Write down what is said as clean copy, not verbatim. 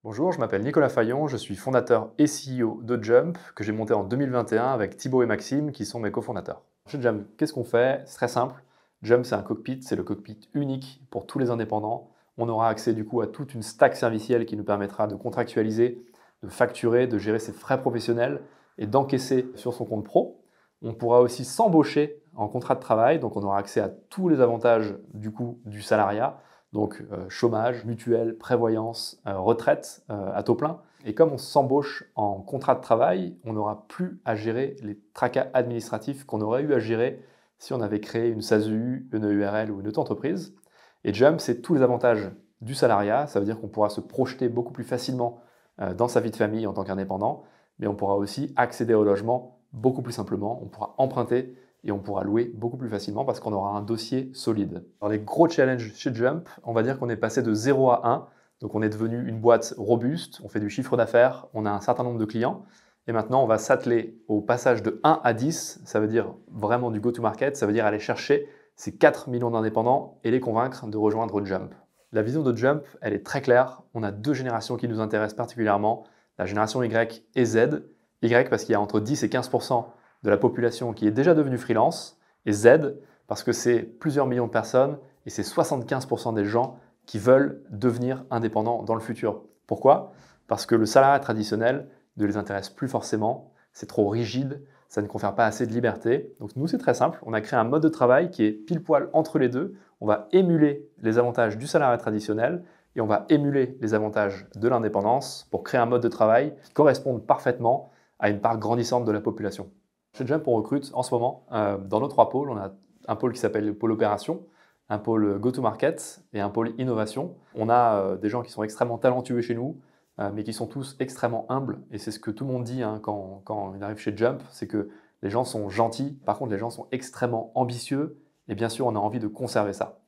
Bonjour, je m'appelle Nicolas Fayon, je suis fondateur et CEO de Jump, que j'ai monté en 2021 avec Thibaut et Maxime, qui sont mes cofondateurs. Chez Jump, qu'est-ce qu'on fait? C'est très simple. Jump, c'est un cockpit, c'est le cockpit unique pour tous les indépendants. On aura accès du coup à toute une stack servicielle qui nous permettra de contractualiser, de facturer, de gérer ses frais professionnels et d'encaisser sur son compte pro. On pourra aussi s'embaucher en contrat de travail, donc on aura accès à tous les avantages du coup du salariat. Donc chômage, mutuelle, prévoyance, retraite à taux plein. Et comme on s'embauche en contrat de travail, on n'aura plus à gérer les tracas administratifs qu'on aurait eu à gérer si on avait créé une SASU, une EURL ou une auto-entreprise. Et Jump, c'est tous les avantages du salariat. Ça veut dire qu'on pourra se projeter beaucoup plus facilement dans sa vie de famille en tant qu'indépendant, mais on pourra aussi accéder au logement beaucoup plus simplement. On pourra emprunter et on pourra louer beaucoup plus facilement parce qu'on aura un dossier solide. Dans les gros challenges chez Jump, on va dire qu'on est passé de 0 à 1. Donc on est devenu une boîte robuste, on fait du chiffre d'affaires, on a un certain nombre de clients. Et maintenant, on va s'atteler au passage de 1 à 10. Ça veut dire vraiment du go-to-market, ça veut dire aller chercher ces 4 millions d'indépendants et les convaincre de rejoindre Jump. La vision de Jump, elle est très claire. On a deux générations qui nous intéressent particulièrement, la génération Y et Z. Y parce qu'il y a entre 10 et 15% de la population qui est déjà devenue freelance, et Z parce que c'est plusieurs millions de personnes et c'est 75% des gens qui veulent devenir indépendants dans le futur. Pourquoi? Parce que le salariat traditionnel ne les intéresse plus forcément, c'est trop rigide, ça ne confère pas assez de liberté. Donc nous, c'est très simple, on a créé un mode de travail qui est pile poil entre les deux. On va émuler les avantages du salariat traditionnel et on va émuler les avantages de l'indépendance pour créer un mode de travail qui corresponde parfaitement à une part grandissante de la population. Chez Jump, on recrute en ce moment dans nos trois pôles. On a un pôle qui s'appelle le pôle opération, un pôle go-to-market et un pôle innovation. On a des gens qui sont extrêmement talentueux chez nous, mais qui sont tous extrêmement humbles. Et c'est ce que tout le monde dit quand il arrive chez Jump, c'est que les gens sont gentils. Par contre, les gens sont extrêmement ambitieux. Et bien sûr, on a envie de conserver ça.